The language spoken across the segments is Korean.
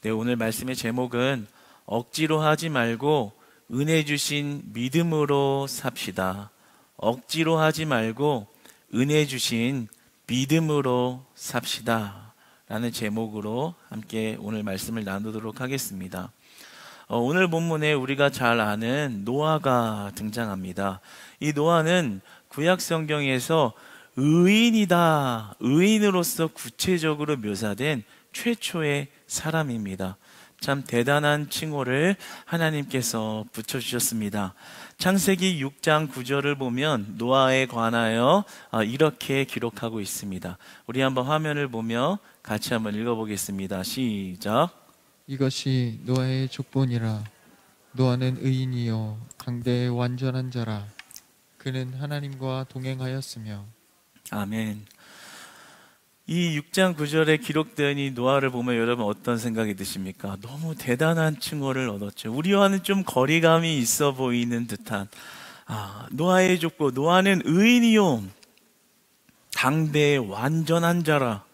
네, 오늘 말씀의 제목은 억지로 하지 말고 은혜 주신 믿음으로 삽시다. 억지로 하지 말고 은혜 주신 믿음으로 삽시다 라는 제목으로 함께 오늘 말씀을 나누도록 하겠습니다. 오늘 본문에 우리가 잘 아는 노아가 등장합니다. 이 노아는 구약 성경에서 의인이다, 의인으로서 구체적으로 묘사된 최초의 사람입니다. 참 대단한 칭호를 하나님께서 붙여주셨습니다. 창세기 6장 9절을 보면 노아에 관하여 이렇게 기록하고 있습니다. 우리 한번 화면을 보며 같이 한번 읽어보겠습니다. 시작. 이것이 노아의 족본이라. 노아는 의인이요 당대의 완전한 자라. 그는 하나님과 동행하였으며. 아멘. 이 6장 9절에 기록된 이 노아를 보면 여러분 어떤 생각이 드십니까? 너무 대단한 칭호를 얻었죠. 우리와는 좀 거리감이 있어 보이는 듯한 노아의 족보. 노아는 의인이요 당대의 완전한 자라.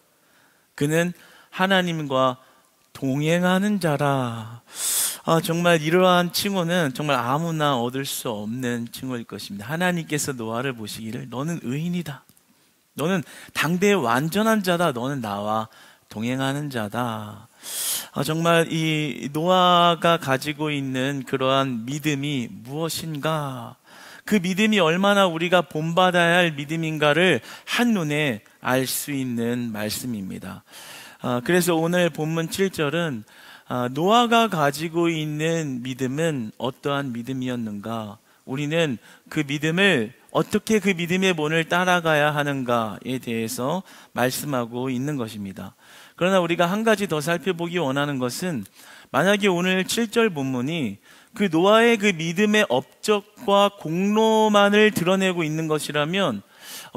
그는 하나님과 동행하는 자라. 정말 이러한 칭호는 정말 아무나 얻을 수 없는 칭호일 것입니다. 하나님께서 노아를 보시기를 너는 의인이다. 너는 당대의 완전한 자다. 너는 나와 동행하는 자다. 정말 이 노아가 가지고 있는 그러한 믿음이 무엇인가? 그 믿음이 얼마나 우리가 본받아야 할 믿음인가를 한눈에 알 수 있는 말씀입니다. 그래서 오늘 본문 7절은 노아가 가지고 있는 믿음은 어떠한 믿음이었는가? 우리는 그 믿음을 어떻게 그 믿음의 본을 따라가야 하는가에 대해서 말씀하고 있는 것입니다. 그러나 우리가 한 가지 더 살펴보기 원하는 것은 만약에 오늘 7절 본문이 그 노아의 그 믿음의 업적과 공로만을 드러내고 있는 것이라면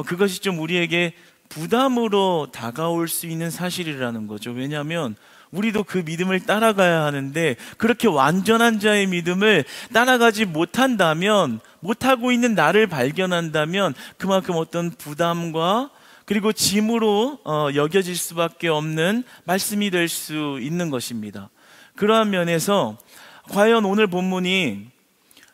그것이 좀 우리에게 부담으로 다가올 수 있는 사실이라는 거죠. 왜냐하면 우리도 그 믿음을 따라가야 하는데 그렇게 완전한 자의 믿음을 따라가지 못한다면, 못하고 있는 나를 발견한다면 그만큼 어떤 부담과 그리고 짐으로 여겨질 수밖에 없는 말씀이 될 수 있는 것입니다. 그러한 면에서 과연 오늘 본문이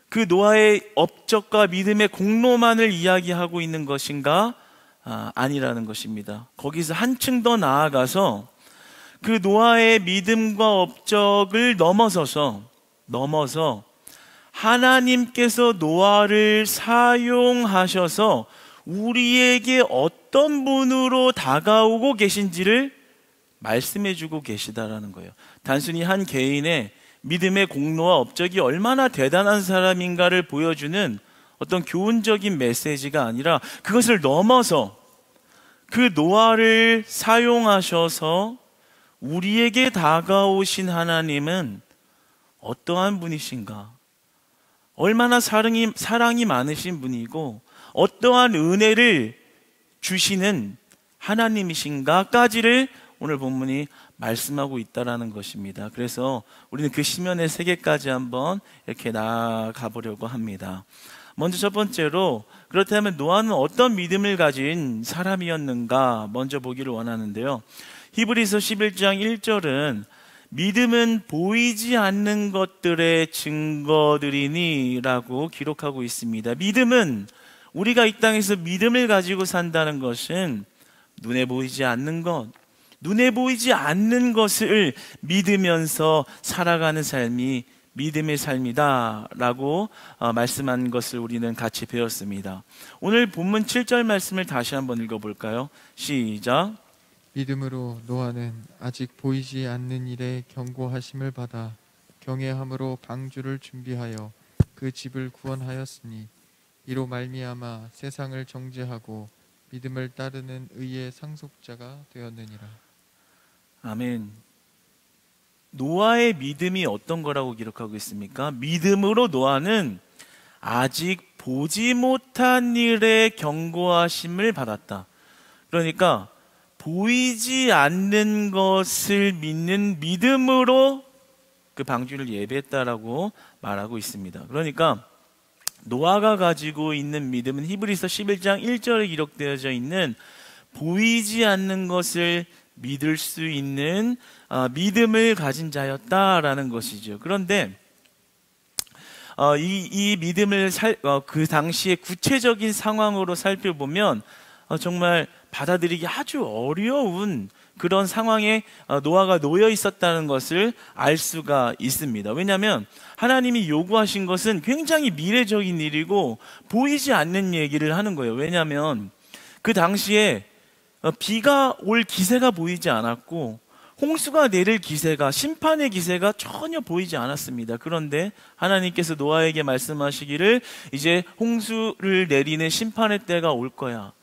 그 노아의 업적과 믿음의 공로만을 이야기하고 있는 것인가? 아니라는 것입니다. 거기서 한층 더 나아가서 그 노아의 믿음과 업적을 넘어서 하나님께서 노아를 사용하셔서 우리에게 어떤 분으로 다가오고 계신지를 말씀해주고 계시다라는 거예요. 단순히 한 개인의 믿음의 공로와 업적이 얼마나 대단한 사람인가를 보여주는 어떤 교훈적인 메시지가 아니라 그것을 넘어서 그 노아를 사용하셔서 우리에게 다가오신 하나님은 어떠한 분이신가? 얼마나 사랑이 많으신 분이고 어떠한 은혜를 주시는 하나님이신가까지를 오늘 본문이 말씀하고 있다라는 것입니다. 그래서 우리는 그 시면의 세계까지 한번 이렇게 나아가 보려고 합니다. 먼저 첫 번째로 그렇다면 노아는 어떤 믿음을 가진 사람이었는가 먼저 보기를 원하는데요. 히브리서 11장 1절은 믿음은 보이지 않는 것들의 증거들이니 라고 기록하고 있습니다. 믿음은 우리가 이 땅에서 믿음을 가지고 산다는 것은 눈에 보이지 않는 것, 눈에 보이지 않는 것을 믿으면서 살아가는 삶이 믿음의 삶이다 라고 말씀한 것을 우리는 같이 배웠습니다. 오늘 본문 7절 말씀을 다시 한번 읽어볼까요? 시작. 믿음으로 노아는 아직 보이지 않는 일에 경고하심을 받아 경외함으로 방주를 준비하여 그 집을 구원하였으니 이로 말미암아 세상을 정죄하고 믿음을 따르는 의의 상속자가 되었느니라. 아멘. 노아의 믿음이 어떤 거라고 기록하고 있습니까? 믿음으로 노아는 아직 보지 못한 일에 경고하심을 받았다. 그러니까 보이지 않는 것을 믿는 믿음으로 그 방주를 예배했다라고 말하고 있습니다. 그러니까 노아가 가지고 있는 믿음은 히브리서 11장 1절에 기록되어져 있는 보이지 않는 것을 믿을 수 있는 믿음을 가진 자였다라는 것이죠. 그런데 이 믿음을 그 당시의 구체적인 상황으로 살펴보면 정말 받아들이기 아주 어려운 그런 상황에 노아가 놓여 있었다는 것을 알 수가 있습니다. 왜냐하면 하나님이 요구하신 것은 굉장히 미래적인 일이고 보이지 않는 얘기를 하는 거예요. 왜냐하면 그 당시에 비가 올 기세가 보이지 않았고 홍수가 내릴 기세가, 심판의 기세가 전혀 보이지 않았습니다. 그런데 하나님께서 노아에게 말씀하시기를 이제 홍수를 내리는 심판의 때가 올 거야.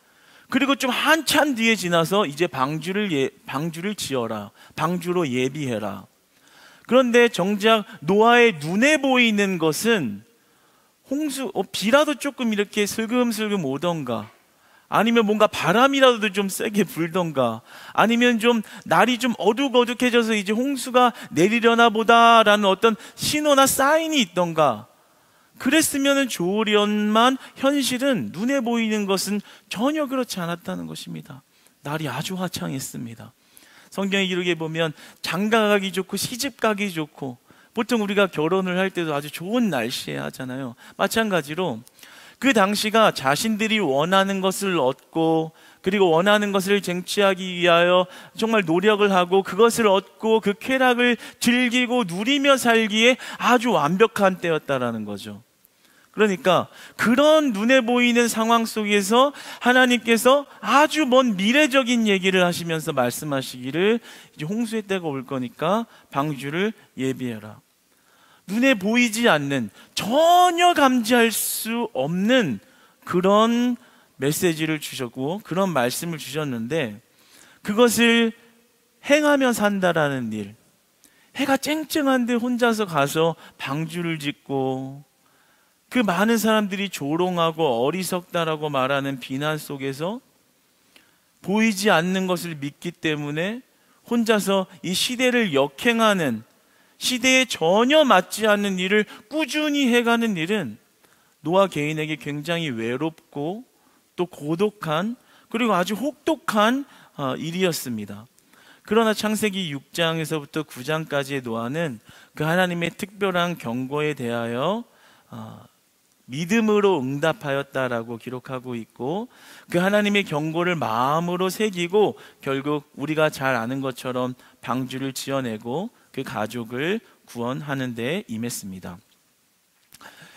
그리고 좀 한참 뒤에 지나서 이제 방주를 지어라. 방주로 예비해라. 그런데 정작 노아의 눈에 보이는 것은 비라도 조금 이렇게 슬금슬금 오던가, 아니면 뭔가 바람이라도 좀 세게 불던가, 아니면 좀 날이 좀 어둑어둑해져서 이제 홍수가 내리려나 보다라는 어떤 신호나 사인이 있던가, 그랬으면 좋으련만 현실은 눈에 보이는 것은 전혀 그렇지 않았다는 것입니다. 날이 아주 화창했습니다. 성경의 기록에 보면 장가가기 좋고 시집가기 좋고, 보통 우리가 결혼을 할 때도 아주 좋은 날씨에 하잖아요. 마찬가지로 그 당시가 자신들이 원하는 것을 얻고, 그리고 원하는 것을 쟁취하기 위하여 정말 노력을 하고 그것을 얻고 그 쾌락을 즐기고 누리며 살기에 아주 완벽한 때였다라는 거죠. 그러니까 그런 눈에 보이는 상황 속에서 하나님께서 아주 먼 미래적인 얘기를 하시면서 말씀하시기를 이제 홍수의 때가 올 거니까 방주를 예비해라. 눈에 보이지 않는, 전혀 감지할 수 없는 그런 메시지를 주셨고 그런 말씀을 주셨는데, 그것을 행하며 산다라는 일, 해가 쨍쨍한데 혼자서 가서 방주를 짓고 그 많은 사람들이 조롱하고 어리석다라고 말하는 비난 속에서 보이지 않는 것을 믿기 때문에 혼자서 이 시대를 역행하는, 시대에 전혀 맞지 않는 일을 꾸준히 해가는 일은 노아 개인에게 굉장히 외롭고 또 고독한, 그리고 아주 혹독한 일이었습니다. 그러나 창세기 6장에서부터 9장까지의 노아는 그 하나님의 특별한 경고에 대하여 믿음으로 응답하였다라고 기록하고 있고, 그 하나님의 경고를 마음으로 새기고 결국 우리가 잘 아는 것처럼 방주를 지어내고 그 가족을 구원하는 데 임했습니다.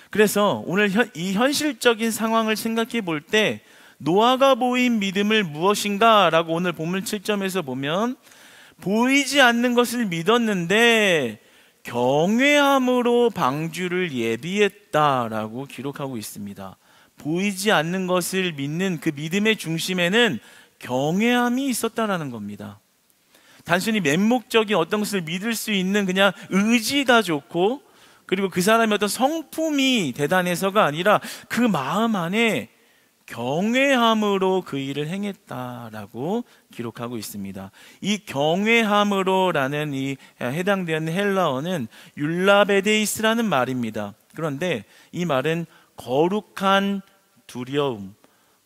그래서 오늘 이 현실적인 상황을 생각해 볼 때 노아가 보인 믿음을 무엇인가 라고 오늘 본문 7점에서 보면, 보이지 않는 것을 믿었는데 경외함으로 방주를 예비했다라고 기록하고 있습니다. 보이지 않는 것을 믿는 그 믿음의 중심에는 경외함이 있었다라는 겁니다. 단순히 맹목적인 어떤 것을 믿을 수 있는 그냥 의지가 좋고, 그리고 그 사람의 어떤 성품이 대단해서가 아니라 그 마음 안에 경외함으로 그 일을 행했다라고 기록하고 있습니다. 이 경외함으로라는 이 해당되는 헬라어는 율라베데이스라는 말입니다. 그런데 이 말은 거룩한 두려움,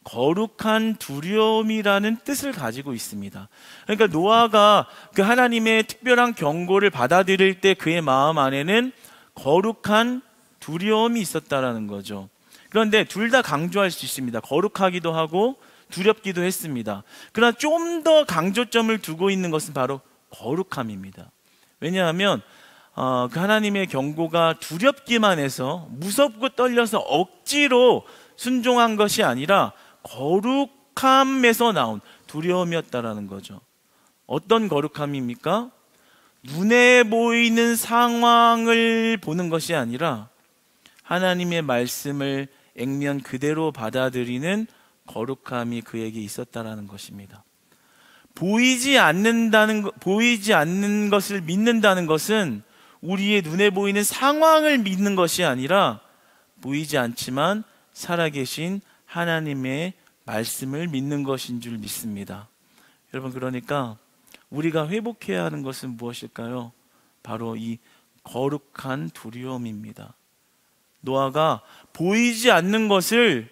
거룩한 두려움이라는 뜻을 가지고 있습니다. 그러니까 노아가 그 하나님의 특별한 경고를 받아들일 때 그의 마음 안에는 거룩한 두려움이 있었다라는 거죠. 그런데 둘 다 강조할 수 있습니다. 거룩하기도 하고 두렵기도 했습니다. 그러나 좀 더 강조점을 두고 있는 것은 바로 거룩함입니다. 왜냐하면 그 하나님의 경고가 두렵기만 해서 무섭고 떨려서 억지로 순종한 것이 아니라 거룩함에서 나온 두려움이었다라는 거죠. 어떤 거룩함입니까? 눈에 보이는 상황을 보는 것이 아니라 하나님의 말씀을 액면 그대로 받아들이는 거룩함이 그에게 있었다라는 것입니다. 보이지 않는 것을 믿는다는 것은 우리의 눈에 보이는 상황을 믿는 것이 아니라 보이지 않지만 살아계신 하나님의 말씀을 믿는 것인 줄 믿습니다. 여러분, 그러니까 우리가 회복해야 하는 것은 무엇일까요? 바로 이 거룩한 두려움입니다. 노아가 보이지 않는 것을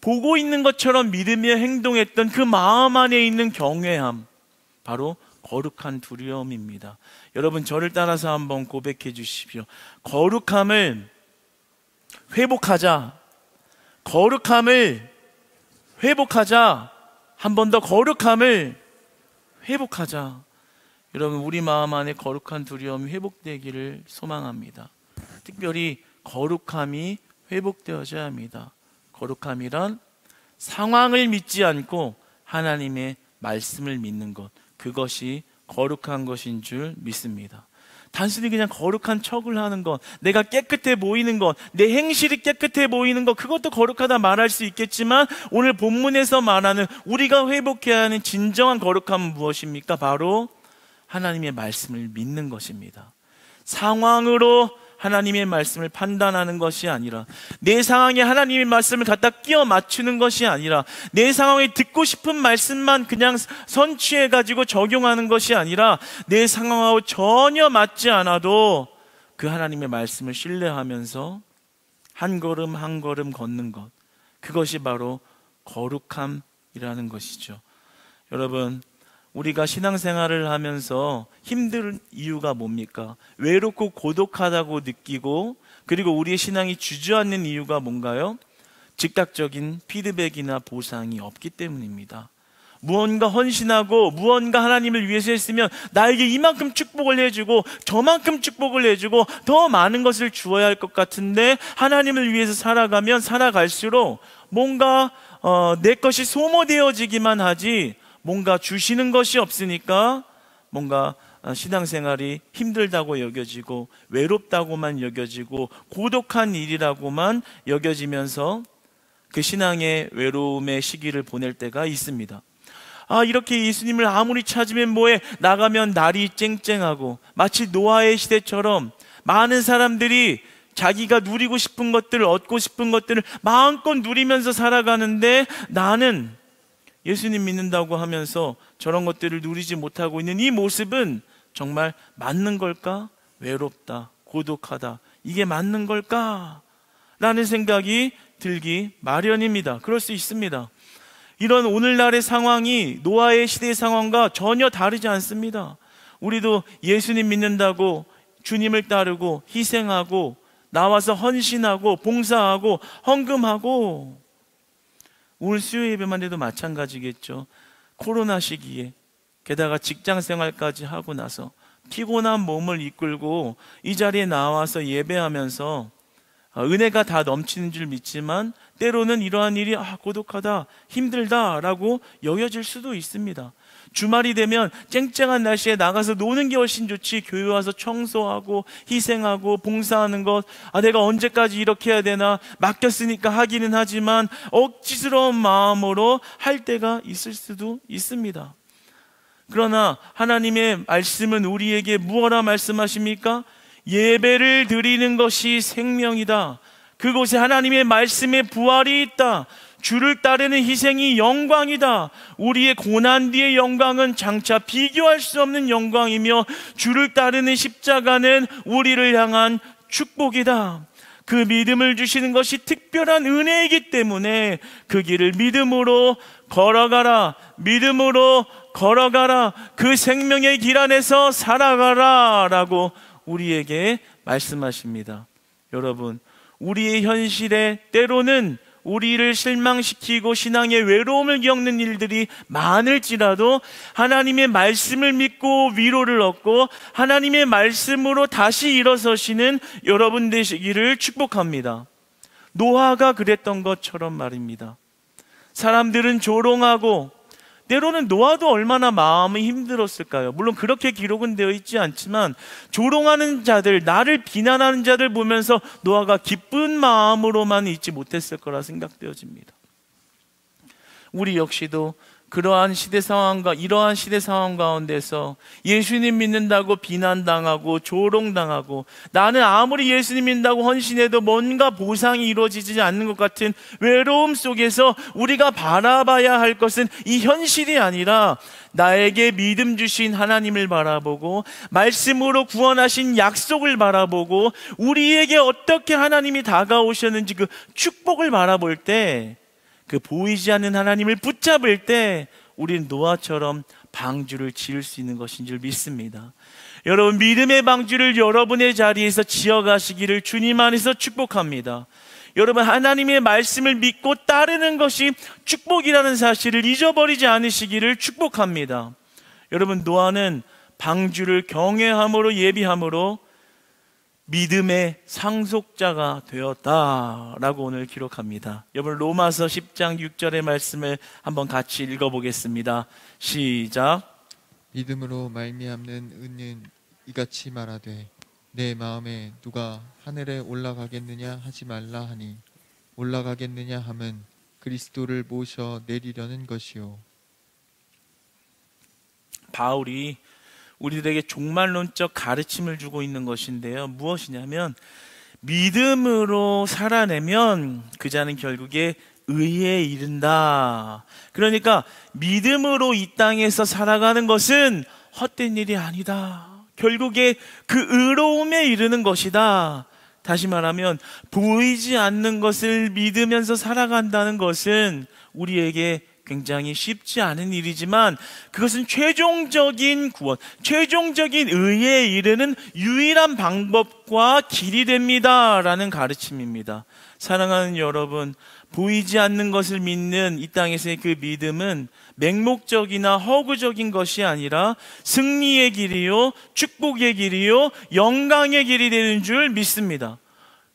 보고 있는 것처럼 믿으며 행동했던 그 마음 안에 있는 경외함, 바로 거룩한 두려움입니다. 여러분, 저를 따라서 한번 고백해 주십시오. 거룩함을 회복하자. 거룩함을 회복하자. 한 번 더 거룩함을 회복하자. 여러분, 우리 마음 안에 거룩한 두려움이 회복되기를 소망합니다. 특별히 거룩함이 회복되어져야 합니다. 거룩함이란 상황을 믿지 않고 하나님의 말씀을 믿는 것, 그것이 거룩한 것인 줄 믿습니다. 단순히 그냥 거룩한 척을 하는 것, 내가 깨끗해 보이는 것, 내 행실이 깨끗해 보이는 것, 그것도 거룩하다 말할 수 있겠지만, 오늘 본문에서 말하는 우리가 회복해야 하는 진정한 거룩함은 무엇입니까? 바로 하나님의 말씀을 믿는 것입니다. 상황으로 하나님의 말씀을 판단하는 것이 아니라, 내 상황에 하나님의 말씀을 갖다 끼워 맞추는 것이 아니라, 내 상황에 듣고 싶은 말씀만 그냥 선취해가지고 적용하는 것이 아니라, 내 상황하고 전혀 맞지 않아도 그 하나님의 말씀을 신뢰하면서 한 걸음 한 걸음 걷는 것, 그것이 바로 거룩함이라는 것이죠. 여러분, 우리가 신앙생활을 하면서 힘든 이유가 뭡니까? 외롭고 고독하다고 느끼고, 그리고 우리의 신앙이 주저앉는 이유가 뭔가요? 즉각적인 피드백이나 보상이 없기 때문입니다. 무언가 헌신하고 무언가 하나님을 위해서 했으면 나에게 이만큼 축복을 해주고 저만큼 축복을 해주고 더 많은 것을 주어야 할 것 같은데, 하나님을 위해서 살아가면 살아갈수록 뭔가 내 것이 소모되어지기만 하지 뭔가 주시는 것이 없으니까 뭔가 신앙생활이 힘들다고 여겨지고 외롭다고만 여겨지고 고독한 일이라고만 여겨지면서 그 신앙의 외로움의 시기를 보낼 때가 있습니다. 이렇게 예수님을 아무리 찾으면 뭐해, 나가면 날이 쨍쨍하고 마치 노아의 시대처럼 많은 사람들이 자기가 누리고 싶은 것들을, 얻고 싶은 것들을 마음껏 누리면서 살아가는데, 나는 예수님 믿는다고 하면서 저런 것들을 누리지 못하고 있는 이 모습은 정말 맞는 걸까? 외롭다, 고독하다, 이게 맞는 걸까? 라는 생각이 들기 마련입니다. 그럴 수 있습니다. 이런 오늘날의 상황이 노아의 시대의 상황과 전혀 다르지 않습니다. 우리도 예수님 믿는다고 주님을 따르고 희생하고 나와서 헌신하고 봉사하고 헌금하고, 오늘 수요 예배만 해도 마찬가지겠죠. 코로나 시기에 게다가 직장 생활까지 하고 나서 피곤한 몸을 이끌고 이 자리에 나와서 예배하면서 은혜가 다 넘치는 줄 믿지만, 때로는 이러한 일이 고독하다, 힘들다 라고 여겨질 수도 있습니다. 주말이 되면 쨍쨍한 날씨에 나가서 노는 게 훨씬 좋지, 교회 와서 청소하고 희생하고 봉사하는 것, 내가 언제까지 이렇게 해야 되나, 맡겼으니까 하기는 하지만 억지스러운 마음으로 할 때가 있을 수도 있습니다. 그러나 하나님의 말씀은 우리에게 무엇라 말씀하십니까? 예배를 드리는 것이 생명이다. 그곳에 하나님의 말씀의 부활이 있다. 주를 따르는 희생이 영광이다. 우리의 고난 뒤의 영광은 장차 비교할 수 없는 영광이며, 주를 따르는 십자가는 우리를 향한 축복이다. 그 믿음을 주시는 것이 특별한 은혜이기 때문에 그 길을 믿음으로 걸어가라. 믿음으로 걸어가라. 그 생명의 길 안에서 살아가라 라고 우리에게 말씀하십니다. 여러분, 우리의 현실에 때로는 우리를 실망시키고 신앙의 외로움을 겪는 일들이 많을지라도, 하나님의 말씀을 믿고 위로를 얻고 하나님의 말씀으로 다시 일어서시는 여러분 되시기를 축복합니다. 노아가 그랬던 것처럼 말입니다. 사람들은 조롱하고, 때로는 노아도 얼마나 마음이 힘들었을까요? 물론 그렇게 기록은 되어 있지 않지만, 조롱하는 자들, 나를 비난하는 자들 보면서 노아가 기쁜 마음으로만 있지 못했을 거라 생각되어집니다. 우리 역시도 그러한 시대 상황과 이러한 시대 상황 가운데서 예수님 믿는다고 비난당하고 조롱당하고, 나는 아무리 예수님 믿는다고 헌신해도 뭔가 보상이 이루어지지 않는 것 같은 외로움 속에서 우리가 바라봐야 할 것은 이 현실이 아니라 나에게 믿음 주신 하나님을 바라보고 말씀으로 구원하신 약속을 바라보고 우리에게 어떻게 하나님이 다가오셨는지 그 축복을 바라볼 때, 그 보이지 않는 하나님을 붙잡을 때 우리는 노아처럼 방주를 지을 수 있는 것인 줄 믿습니다. 여러분, 믿음의 방주를 여러분의 자리에서 지어가시기를 주님 안에서 축복합니다. 여러분, 하나님의 말씀을 믿고 따르는 것이 축복이라는 사실을 잊어버리지 않으시기를 축복합니다. 여러분, 노아는 방주를 경외함으로 예비함으로 믿음의 상속자가 되었다라고 오늘 기록합니다. 여러분, 로마서 10장 6절의 말씀을 한번 같이 읽어보겠습니다. 시작. 믿음으로 말미암는 은은 이같이 말하되 내 마음에 누가 하늘에 올라가겠느냐 하지 말라 하니 올라가겠느냐 함은 그리스도를 모셔 내리려는 것이요. 바울이 우리들에게 종말론적 가르침을 주고 있는 것인데요. 무엇이냐면 믿음으로 살아내면 그 자는 결국에 의에 이른다. 그러니까 믿음으로 이 땅에서 살아가는 것은 헛된 일이 아니다. 결국에 그 의로움에 이르는 것이다. 다시 말하면 보이지 않는 것을 믿으면서 살아간다는 것은 우리에게 굉장히 쉽지 않은 일이지만 그것은 최종적인 구원, 최종적인 의에 이르는 유일한 방법과 길이 됩니다라는 가르침입니다. 사랑하는 여러분, 보이지 않는 것을 믿는 이 땅에서의 그 믿음은 맹목적이나 허구적인 것이 아니라 승리의 길이요, 축복의 길이요, 영광의 길이 되는 줄 믿습니다.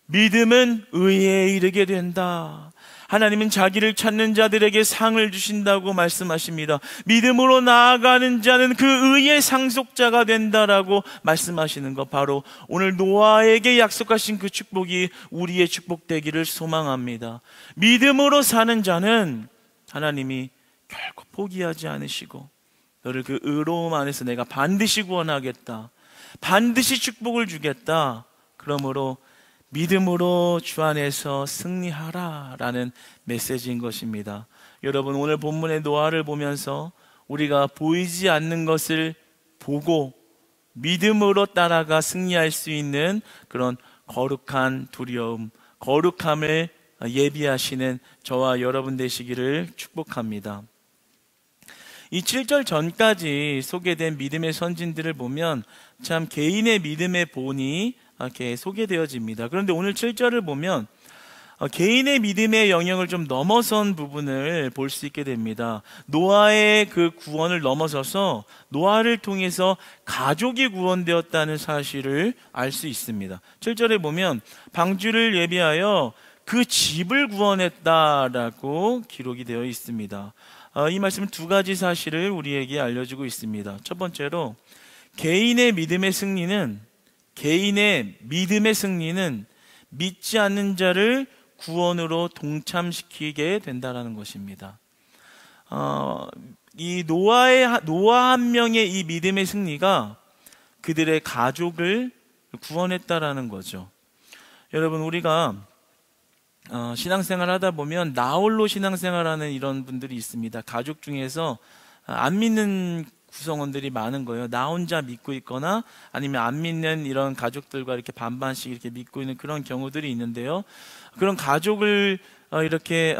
믿음은 의에 이르게 된다. 하나님은 자기를 찾는 자들에게 상을 주신다고 말씀하십니다. 믿음으로 나아가는 자는 그 의의 상속자가 된다라고 말씀하시는 것, 바로 오늘 노아에게 약속하신 그 축복이 우리의 축복되기를 소망합니다. 믿음으로 사는 자는 하나님이 결코 포기하지 않으시고 너를 그 의로움 안에서 내가 반드시 구원하겠다, 반드시 축복을 주겠다, 그러므로 믿음으로 주 안에서 승리하라 라는 메시지인 것입니다. 여러분, 오늘 본문의 노아를 보면서 우리가 보이지 않는 것을 보고 믿음으로 따라가 승리할 수 있는 그런 거룩한 두려움, 거룩함을 예비하시는 저와 여러분 되시기를 축복합니다. 이 7절 전까지 소개된 믿음의 선진들을 보면 참 개인의 믿음의 본이 이렇게 소개되어집니다. 그런데 오늘 7절을 보면 개인의 믿음의 영역을 좀 넘어선 부분을 볼 수 있게 됩니다. 노아의 그 구원을 넘어서서 노아를 통해서 가족이 구원되었다는 사실을 알 수 있습니다. 7절에 보면 방주를 예비하여 그 집을 구원했다라고 기록이 되어 있습니다. 이 말씀은 두 가지 사실을 우리에게 알려주고 있습니다. 첫 번째로 개인의 믿음의 승리는 믿지 않는 자를 구원으로 동참시키게 된다는 것입니다. 이 노아 한 명의 이 믿음의 승리가 그들의 가족을 구원했다라는 거죠. 여러분, 우리가 신앙생활 하다 보면 나홀로 신앙생활하는 이런 분들이 있습니다. 가족 중에서 안 믿는 구성원들이 많은 거예요. 나 혼자 믿고 있거나 아니면 안 믿는 이런 가족들과 이렇게 반반씩 이렇게 믿고 있는 그런 경우들이 있는데요. 그런 가족을 이렇게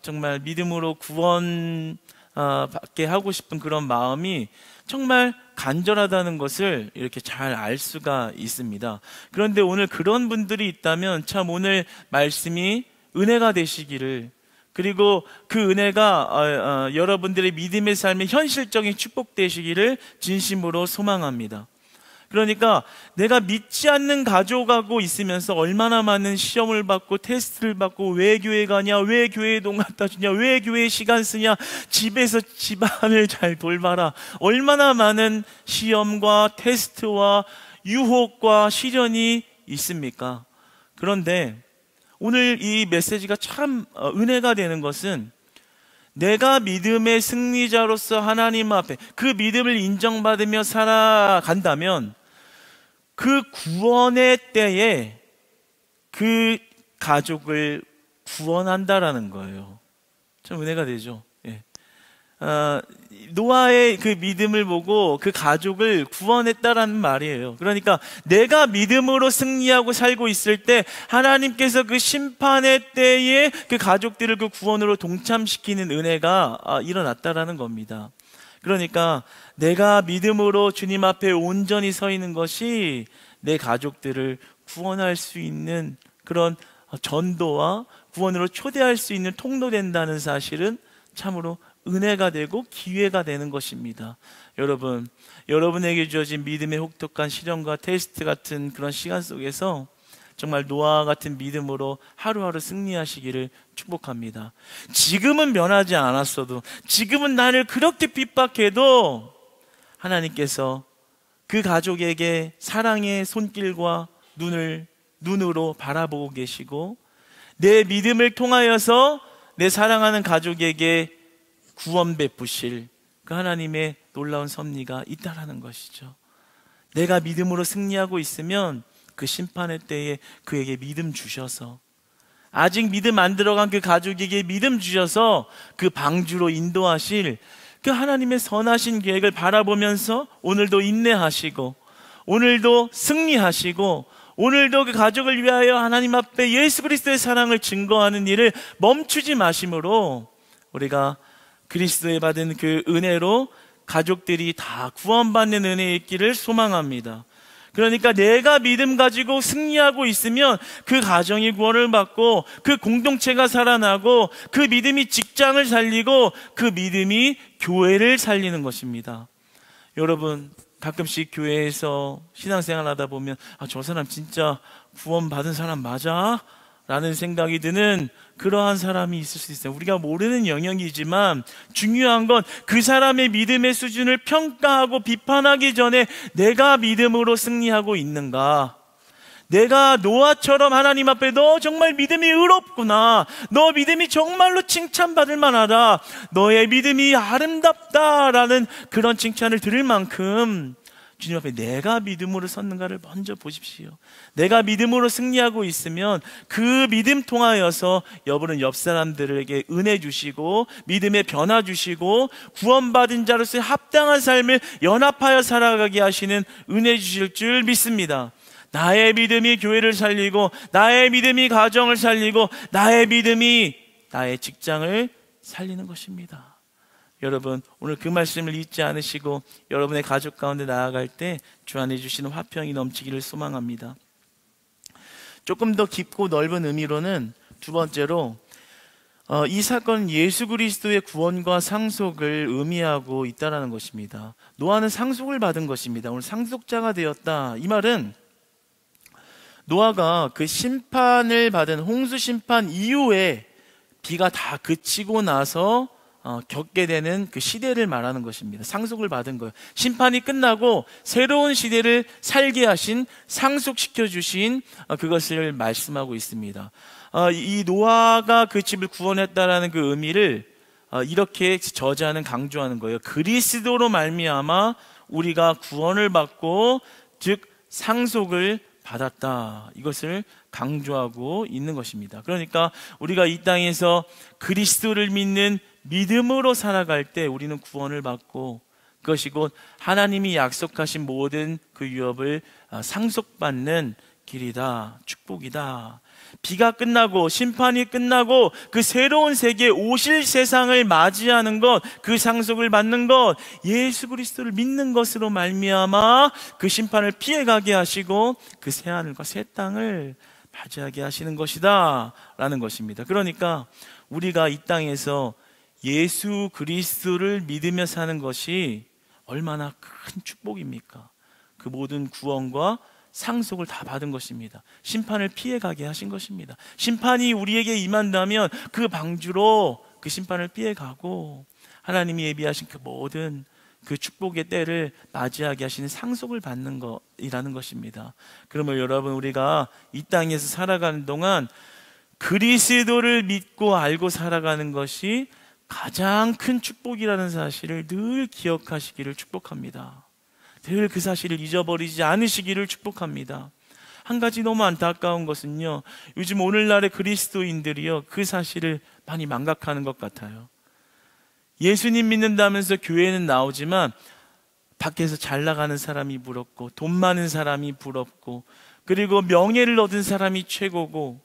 정말 믿음으로 구원 받게 하고 싶은 그런 마음이 정말 간절하다는 것을 이렇게 잘 알 수가 있습니다. 그런데 오늘 그런 분들이 있다면 참 오늘 말씀이 은혜가 되시기를, 그리고 그 은혜가 여러분들의 믿음의 삶의 현실적인 축복 되시기를 진심으로 소망합니다. 그러니까 내가 믿지 않는 가족하고 있으면서 얼마나 많은 시험을 받고 테스트를 받고 왜 교회 가냐, 왜 교회에 돈 갖다 주냐, 왜 교회에 시간 쓰냐, 집에서 집안을 잘 돌봐라, 얼마나 많은 시험과 테스트와 유혹과 시련이 있습니까? 그런데 오늘 이 메시지가 참 은혜가 되는 것은 내가 믿음의 승리자로서 하나님 앞에 그 믿음을 인정받으며 살아간다면 그 구원의 때에 그 가족을 구원한다라는 거예요. 참 은혜가 되죠. 예. 노아의 그 믿음을 보고 그 가족을 구원했다라는 말이에요. 그러니까 내가 믿음으로 승리하고 살고 있을 때 하나님께서 그 심판의 때에 그 가족들을 그 구원으로 동참시키는 은혜가 일어났다라는 겁니다. 그러니까 내가 믿음으로 주님 앞에 온전히 서 있는 것이 내 가족들을 구원할 수 있는 그런 전도와 구원으로 초대할 수 있는 통로된다는 사실은 참으로 은혜가 되고 기회가 되는 것입니다. 여러분, 여러분에게 주어진 믿음의 혹독한 시련과 테스트 같은 그런 시간 속에서 정말 노아와 같은 믿음으로 하루하루 승리하시기를 축복합니다. 지금은 변하지 않았어도, 지금은 나를 그렇게 핍박해도 하나님께서 그 가족에게 사랑의 손길과 눈으로 바라보고 계시고, 내 믿음을 통하여서 내 사랑하는 가족에게 구원 베푸실 그 하나님의 놀라운 섭리가 있다라는 것이죠. 내가 믿음으로 승리하고 있으면 그 심판의 때에 그에게 믿음 주셔서, 아직 믿음 안 들어간 그 가족에게 믿음 주셔서 그 방주로 인도하실 그 하나님의 선하신 계획을 바라보면서 오늘도 인내하시고, 오늘도 승리하시고, 오늘도 그 가족을 위하여 하나님 앞에 예수 그리스도의 사랑을 증거하는 일을 멈추지 마심으로 우리가 그리스도에 받은 그 은혜로 가족들이 다 구원받는 은혜에 있기를 소망합니다. 그러니까 내가 믿음 가지고 승리하고 있으면 그 가정이 구원을 받고, 그 공동체가 살아나고, 그 믿음이 직장을 살리고, 그 믿음이 교회를 살리는 것입니다. 여러분, 가끔씩 교회에서 신앙생활 하다 보면 저 사람 진짜 구원받은 사람 맞아? 라는 생각이 드는 그러한 사람이 있을 수 있어요. 우리가 모르는 영역이지만 중요한 건 그 사람의 믿음의 수준을 평가하고 비판하기 전에 내가 믿음으로 승리하고 있는가, 내가 노아처럼 하나님 앞에 너 정말 믿음이 의롭구나, 너 믿음이 정말로 칭찬받을 만하다, 너의 믿음이 아름답다라는 그런 칭찬을 들을 만큼 주님 앞에 내가 믿음으로 섰는가를 먼저 보십시오. 내가 믿음으로 승리하고 있으면 그 믿음 통하여서 여러분은 옆 사람들에게 은혜 주시고, 믿음의 변화 주시고, 구원받은 자로서의 합당한 삶을 연합하여 살아가게 하시는 은혜 주실 줄 믿습니다. 나의 믿음이 교회를 살리고, 나의 믿음이 가정을 살리고, 나의 믿음이 나의 직장을 살리는 것입니다. 여러분, 오늘 그 말씀을 잊지 않으시고 여러분의 가족 가운데 나아갈 때 주 안에 주시는 화평이 넘치기를 소망합니다. 조금 더 깊고 넓은 의미로는 두 번째로 이 사건은 예수 그리스도의 구원과 상속을 의미하고 있다는 것입니다. 노아는 상속을 받은 것입니다. 오늘 상속자가 되었다, 이 말은 노아가 그 심판을 받은 홍수 심판 이후에 비가 다 그치고 나서 겪게 되는 그 시대를 말하는 것입니다. 상속을 받은 거예요. 심판이 끝나고 새로운 시대를 살게 하신, 상속시켜 주신 그것을 말씀하고 있습니다. 이 노아가 그 집을 구원했다라는 그 의미를 이렇게 저자는 강조하는 거예요. 그리스도로 말미암아 우리가 구원을 받고, 즉 상속을 받았다, 이것을 강조하고 있는 것입니다. 그러니까 우리가 이 땅에서 그리스도를 믿는 믿음으로 살아갈 때 우리는 구원을 받고, 그것이 곧 하나님이 약속하신 모든 그 유업을 상속받는 길이다, 축복이다. 비가 끝나고 심판이 끝나고 그 새로운 세계, 오실 세상을 맞이하는 것, 그 상속을 받는 것, 예수 그리스도를 믿는 것으로 말미암아 그 심판을 피해가게 하시고 그 새하늘과 새 땅을 맞이하게 하시는 것이다 라는 것입니다. 그러니까 우리가 이 땅에서 예수 그리스도를 믿으며 사는 것이 얼마나 큰 축복입니까? 그 모든 구원과 상속을 다 받은 것입니다. 심판을 피해가게 하신 것입니다. 심판이 우리에게 임한다면 그 방주로 그 심판을 피해가고, 하나님이 예비하신 그 모든 그 축복의 때를 맞이하게 하시는 상속을 받는 것이라는 것입니다. 그러면 여러분, 우리가 이 땅에서 살아가는 동안 그리스도를 믿고 알고 살아가는 것이 가장 큰 축복이라는 사실을 늘 기억하시기를 축복합니다. 늘 그 사실을 잊어버리지 않으시기를 축복합니다. 한 가지 너무 안타까운 것은요, 요즘 오늘날의 그리스도인들이요, 그 사실을 많이 망각하는 것 같아요. 예수님 믿는다면서 교회는 나오지만 밖에서 잘 나가는 사람이 부럽고, 돈 많은 사람이 부럽고, 그리고 명예를 얻은 사람이 최고고,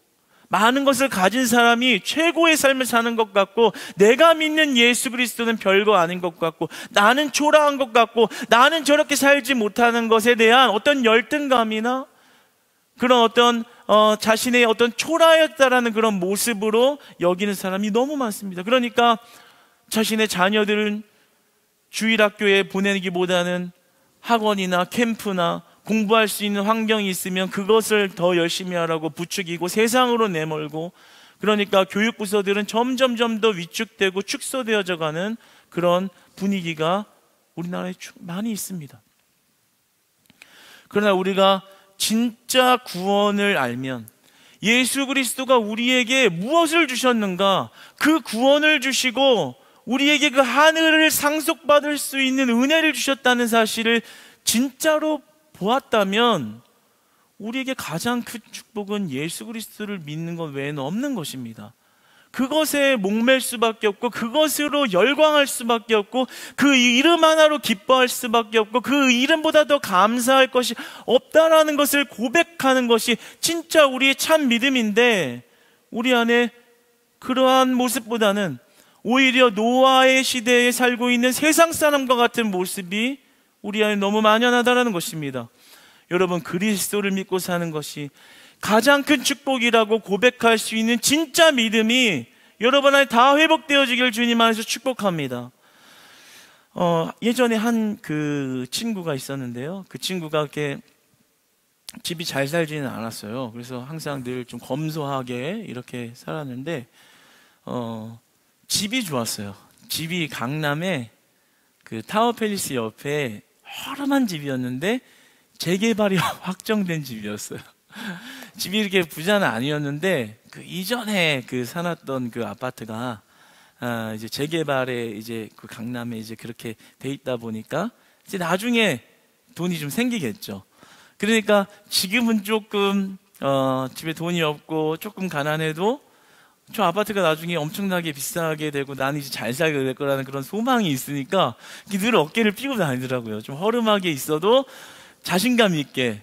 많은 것을 가진 사람이 최고의 삶을 사는 것 같고, 내가 믿는 예수 그리스도는 별거 아닌 것 같고, 나는 초라한 것 같고, 나는 저렇게 살지 못하는 것에 대한 어떤 열등감이나 그런 어떤 자신의 어떤 초라했다라는 그런 모습으로 여기는 사람이 너무 많습니다. 그러니까 자신의 자녀들은 주일학교에 보내기보다는 학원이나 캠프나 공부할 수 있는 환경이 있으면 그것을 더 열심히 하라고 부추기고 세상으로 내몰고, 그러니까 교육부서들은 점점 더 위축되고 축소되어져 가는 그런 분위기가 우리나라에 많이 있습니다. 그러나 우리가 진짜 구원을 알면, 예수 그리스도가 우리에게 무엇을 주셨는가, 그 구원을 주시고 우리에게 그 하늘을 상속받을 수 있는 은혜를 주셨다는 사실을 진짜로 보았다면, 우리에게 가장 큰 축복은 예수 그리스도를 믿는 것 외에는 없는 것입니다. 그것에 목맬 수밖에 없고, 그것으로 열광할 수밖에 없고, 그 이름 하나로 기뻐할 수밖에 없고, 그 이름보다 더 감사할 것이 없다라는 것을 고백하는 것이 진짜 우리의 참 믿음인데, 우리 안에 그러한 모습보다는 오히려 노아의 시대에 살고 있는 세상 사람과 같은 모습이 우리 안에 너무 만연하다는 것입니다. 여러분, 그리스도를 믿고 사는 것이 가장 큰 축복이라고 고백할 수 있는 진짜 믿음이 여러분 안에 다 회복되어지길 주님 안에서 축복합니다. 예전에 한 그 친구가 있었는데요. 그 친구가 이렇게 집이 잘 살지는 않았어요. 그래서 항상 늘 좀 검소하게 이렇게 살았는데, 집이 좋았어요. 집이 강남에 그 타워 팰리스 옆에 허름한 집이었는데 재개발이 확정된 집이었어요. 집이 이렇게 부자는 아니었는데, 그 이전에 그 사놨던 그 아파트가 이제 재개발에 이제 그 강남에 이제 그렇게 돼 있다 보니까 이제 나중에 돈이 좀 생기겠죠. 그러니까 지금은 조금 집에 돈이 없고 조금 가난해도 저 아파트가 나중에 엄청나게 비싸게 되고 나는 이제 잘 살게 될 거라는 그런 소망이 있으니까 늘 어깨를 삐고 다니더라고요. 좀 허름하게 있어도 자신감 있게,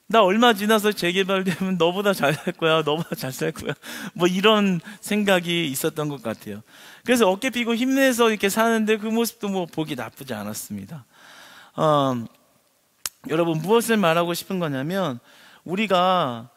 나 얼마 지나서 재개발되면 너보다 잘 살 거야, 너보다 잘 살 거야, 뭐 이런 생각이 있었던 것 같아요. 그래서 어깨 삐고 힘내서 이렇게 사는데 그 모습도 뭐 보기 나쁘지 않았습니다. 여러분, 무엇을 말하고 싶은 거냐면, 우리가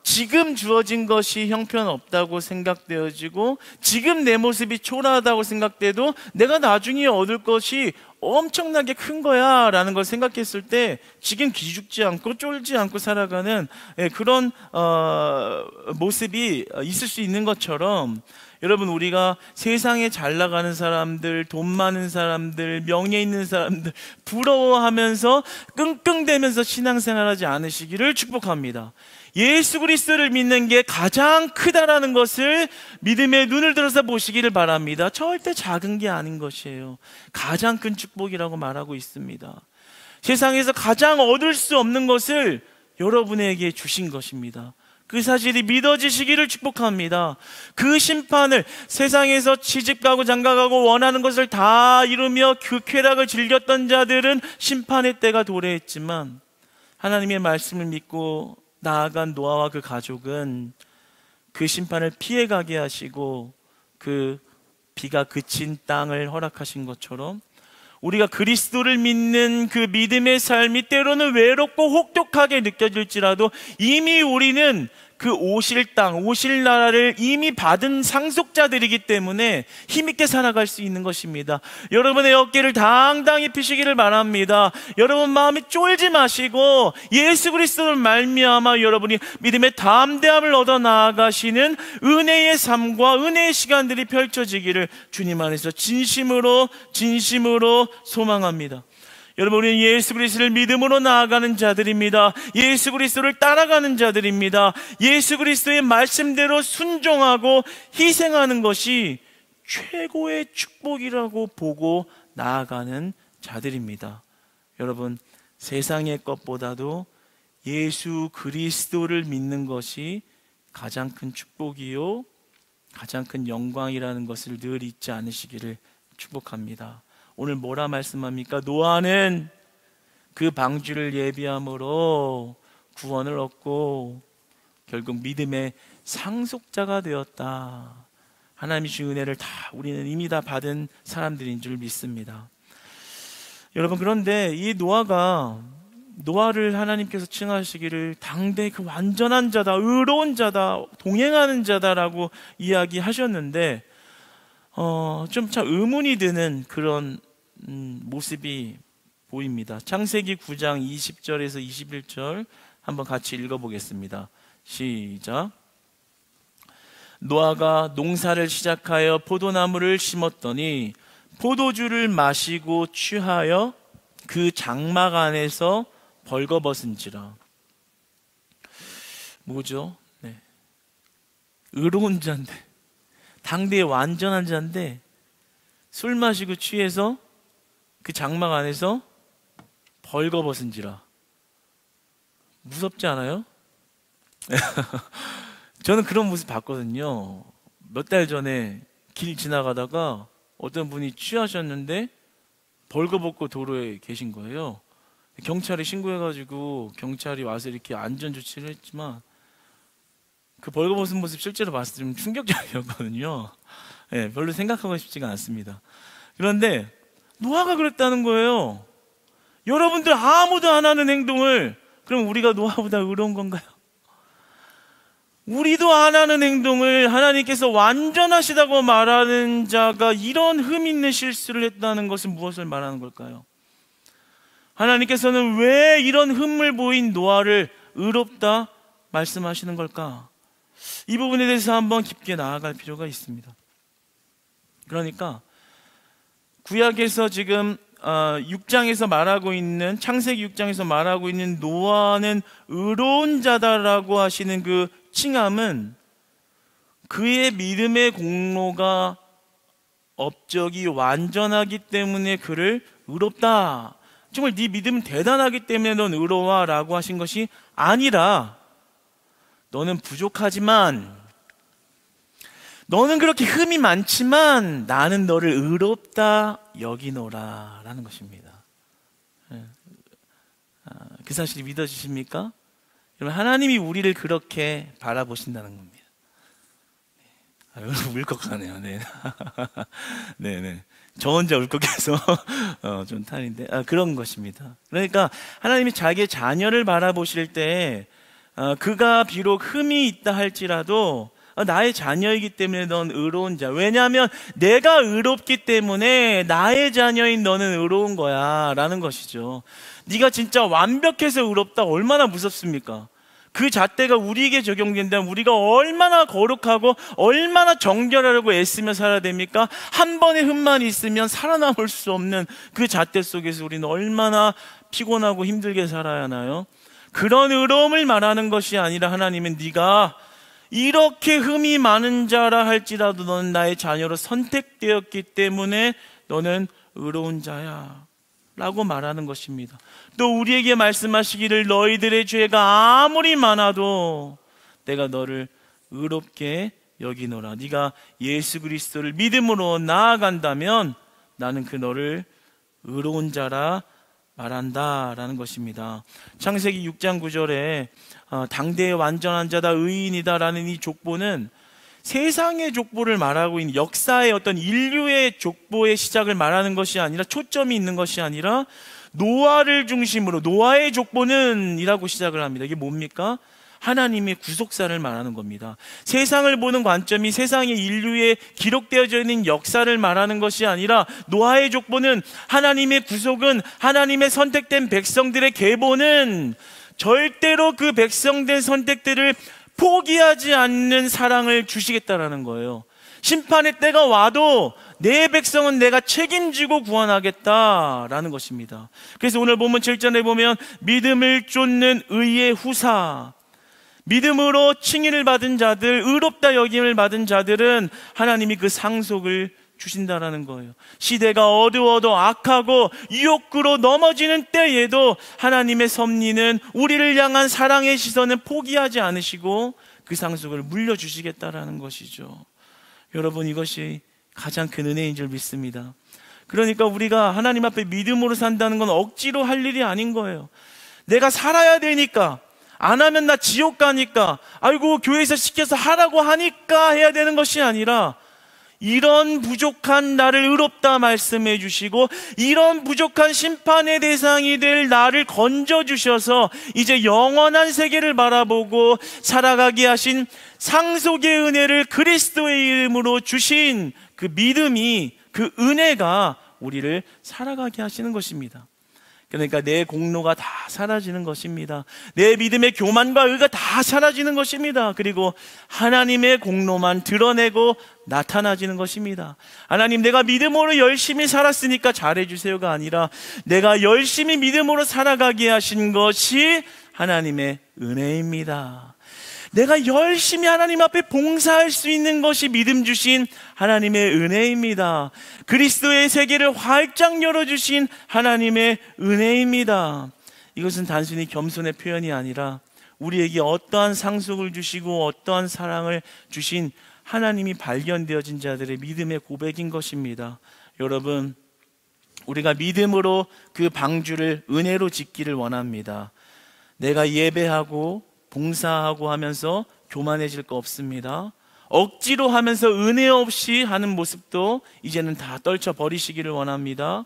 지금 주어진 것이 형편없다고 생각되어지고, 지금 내 모습이 초라하다고 생각돼도 내가 나중에 얻을 것이 엄청나게 큰 거야 라는 걸 생각했을 때, 지금 기죽지 않고 쫄지 않고 살아가는 그런 모습이 있을 수 있는 것처럼, 여러분, 우리가 세상에 잘 나가는 사람들, 돈 많은 사람들, 명예 있는 사람들 부러워하면서 끙끙대면서 신앙생활하지 않으시기를 축복합니다. 예수 그리스도를 믿는 게 가장 크다라는 것을 믿음의 눈을 들어서 보시기를 바랍니다. 절대 작은 게 아닌 것이에요. 가장 큰 축복이라고 말하고 있습니다. 세상에서 가장 얻을 수 없는 것을 여러분에게 주신 것입니다. 그 사실이 믿어지시기를 축복합니다. 그 심판을, 세상에서 시집가고 장가가고 원하는 것을 다 이루며 그 쾌락을 즐겼던 자들은 심판의 때가 도래했지만, 하나님의 말씀을 믿고 나아간 노아와 그 가족은 그 심판을 피해가게 하시고 그 비가 그친 땅을 허락하신 것처럼, 우리가 그리스도를 믿는 그 믿음의 삶이 때로는 외롭고 혹독하게 느껴질지라도 이미 우리는 그 오실 땅, 오실 나라를 이미 받은 상속자들이기 때문에 힘있게 살아갈 수 있는 것입니다. 여러분의 어깨를 당당히 펴시기를 바랍니다. 여러분 마음이 쫄지 마시고 예수 그리스도를 말미암아 여러분이 믿음의 담대함을 얻어 나아가시는 은혜의 삶과 은혜의 시간들이 펼쳐지기를 주님 안에서 진심으로 소망합니다. 여러분, 우리는 예수 그리스도를 믿음으로 나아가는 자들입니다. 예수 그리스도를 따라가는 자들입니다. 예수 그리스도의 말씀대로 순종하고 희생하는 것이 최고의 축복이라고 보고 나아가는 자들입니다. 여러분, 세상의 것보다도 예수 그리스도를 믿는 것이 가장 큰 축복이요, 가장 큰 영광이라는 것을 늘 잊지 않으시기를 축복합니다. 오늘 뭐라 말씀합니까? 노아는 그 방주를 예비함으로 구원을 얻고 결국 믿음의 상속자가 되었다. 하나님이 주신 은혜를 다 우리는 이미 다 받은 사람들인 줄 믿습니다. 여러분, 그런데 이 노아를 하나님께서 칭하시기를 당대 그 완전한 자다, 의로운 자다, 동행하는 자다라고 이야기하셨는데 좀 참 의문이 드는 그런 모습이 보입니다. 창세기 9장 20절에서 21절 한번 같이 읽어보겠습니다. 시작. 노아가 농사를 시작하여 포도나무를 심었더니 포도주를 마시고 취하여 그 장막 안에서 벌거벗은지라. 뭐죠? 네. 의로운 자인데, 당대의 완전한 자인데 술 마시고 취해서 그 장막 안에서 벌거벗은지라. 무섭지 않아요? 저는 그런 모습 봤거든요. 몇 달 전에 길 지나가다가 어떤 분이 취하셨는데 벌거벗고 도로에 계신 거예요. 경찰에 신고해가지고 경찰이 와서 이렇게 안전조치를 했지만 그 벌거벗은 모습 실제로 봤을 때 좀 충격적이었거든요. 네, 별로 생각하고 싶지가 않습니다. 그런데 노아가 그랬다는 거예요. 여러분들 아무도 안 하는 행동을, 그럼 우리가 노아보다 의로운 건가요? 우리도 안 하는 행동을 하나님께서 완전하시다고 말하는 자가 이런 흠 있는 실수를 했다는 것은 무엇을 말하는 걸까요? 하나님께서는 왜 이런 흠을 보인 노아를 의롭다 말씀하시는 걸까? 이 부분에 대해서 한번 깊게 나아갈 필요가 있습니다. 그러니까 구약에서 지금 6장에서 말하고 있는, 창세기 6장에서 말하고 있는 노아는 의로운 자다라고 하시는 그 칭함은 그의 믿음의 공로가 업적이 완전하기 때문에 그를 의롭다, 정말 네 믿음은 대단하기 때문에 넌 의로워 라고 하신 것이 아니라, 너는 부족하지만, 너는 그렇게 흠이 많지만 나는 너를 의롭다 여기노라 라는 것입니다. 그 사실이 믿어지십니까? 여러분, 하나님이 우리를 그렇게 바라보신다는 겁니다. 울컥하네요. 네. 네네. 저 혼자 울컥해서 좀 탈인데 그런 것입니다. 그러니까 하나님이 자기의 자녀를 바라보실 때 그가 비록 흠이 있다 할지라도 나의 자녀이기 때문에 넌 의로운 자. 왜냐하면 내가 의롭기 때문에 나의 자녀인 너는 의로운 거야 라는 것이죠. 네가 진짜 완벽해서 의롭다, 얼마나 무섭습니까? 그 잣대가 우리에게 적용된다면 우리가 얼마나 거룩하고 얼마나 정결하려고 애쓰며 살아야 됩니까? 한 번의 흠만 있으면 살아남을 수 없는 그 잣대 속에서 우리는 얼마나 피곤하고 힘들게 살아야 하나요? 그런 의로움을 말하는 것이 아니라, 하나님은 네가 이렇게 흠이 많은 자라 할지라도 너는 나의 자녀로 선택되었기 때문에 너는 의로운 자야 라고 말하는 것입니다. 또 우리에게 말씀하시기를 너희들의 죄가 아무리 많아도 내가 너를 의롭게 여기노라. 네가 예수 그리스도를 믿음으로 나아간다면 나는 그 너를 의로운 자라 말한다 라는 것입니다. 창세기 6장 9절에 당대의 완전한 자다, 의인이다 라는 이 족보는 세상의 족보를 말하고 있는, 역사의 어떤 인류의 족보의 시작을 말하는 것이 아니라, 초점이 있는 것이 아니라 노아를 중심으로 노아의 족보는 이라고 시작을 합니다. 이게 뭡니까? 하나님의 구속사를 말하는 겁니다. 세상을 보는 관점이 세상의 인류에 기록되어져 있는 역사를 말하는 것이 아니라, 노아의 족보는 하나님의 구속은, 하나님의 선택된 백성들의 계보는 절대로 그 백성된 선택들을 포기하지 않는 사랑을 주시겠다라는 거예요. 심판의 때가 와도 내 백성은 내가 책임지고 구원하겠다라는 것입니다. 그래서 오늘 본문 7절에 보면 믿음을 쫓는 의의 후사, 믿음으로 칭의를 받은 자들, 의롭다 여김을 받은 자들은 하나님이 그 상속을 주신다라는 거예요. 시대가 어두워도 악하고 유혹으로 넘어지는 때에도 하나님의 섭리는, 우리를 향한 사랑의 시선은 포기하지 않으시고 그 상속을 물려주시겠다라는 것이죠. 여러분, 이것이 가장 큰 은혜인 줄 믿습니다. 그러니까 우리가 하나님 앞에 믿음으로 산다는 건 억지로 할 일이 아닌 거예요. 내가 살아야 되니까, 안 하면 나 지옥 가니까, 아이고 교회에서 시켜서 하라고 하니까 해야 되는 것이 아니라, 이런 부족한 나를 의롭다 말씀해 주시고 이런 부족한 심판의 대상이 될 나를 건져주셔서 이제 영원한 세계를 바라보고 살아가게 하신 상속의 은혜를 그리스도의 이름으로 주신 그 믿음이, 그 은혜가 우리를 살아가게 하시는 것입니다. 그러니까 내 공로가 다 사라지는 것입니다. 내 믿음의 교만과 의가 다 사라지는 것입니다. 그리고 하나님의 공로만 드러내고 나타나지는 것입니다. 하나님, 내가 믿음으로 열심히 살았으니까 잘해주세요가 아니라 내가 열심히 믿음으로 살아가게 하신 것이 하나님의 은혜입니다. 내가 열심히 하나님 앞에 봉사할 수 있는 것이 믿음 주신 하나님의 은혜입니다. 그리스도의 세계를 활짝 열어주신 하나님의 은혜입니다. 이것은 단순히 겸손의 표현이 아니라 우리에게 어떠한 상속을 주시고 어떠한 사랑을 주신 하나님이 발견되어진 자들의 믿음의 고백인 것입니다. 여러분, 우리가 믿음으로 그 방주를 은혜로 짓기를 원합니다. 내가 예배하고 봉사하고 하면서 교만해질 거 없습니다. 억지로 하면서 은혜 없이 하는 모습도 이제는 다 떨쳐버리시기를 원합니다.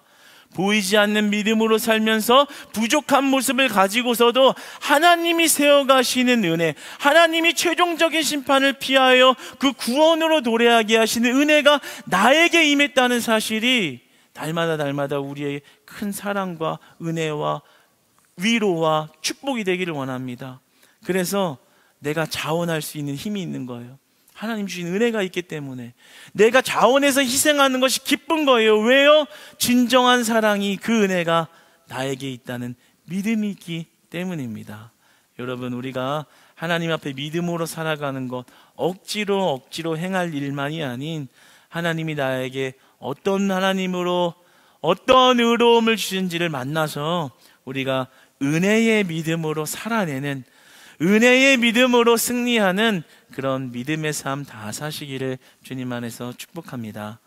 보이지 않는 믿음으로 살면서 부족한 모습을 가지고서도 하나님이 세워가시는 은혜, 하나님이 최종적인 심판을 피하여 그 구원으로 도래하게 하시는 은혜가 나에게 임했다는 사실이 날마다 우리의 큰 사랑과 은혜와 위로와 축복이 되기를 원합니다. 그래서 내가 자원할 수 있는 힘이 있는 거예요. 하나님 주신 은혜가 있기 때문에 내가 자원해서 희생하는 것이 기쁜 거예요. 왜요? 진정한 사랑이, 그 은혜가 나에게 있다는 믿음이 있기 때문입니다. 여러분, 우리가 하나님 앞에 믿음으로 살아가는 것, 억지로 행할 일만이 아닌 하나님이 나에게 어떤 하나님으로 어떤 의로움을 주신지를 만나서 우리가 은혜의 믿음으로 살아내는, 은혜의 믿음으로 승리하는 그런 믿음의 삶 다 사시기를 주님 안에서 축복합니다.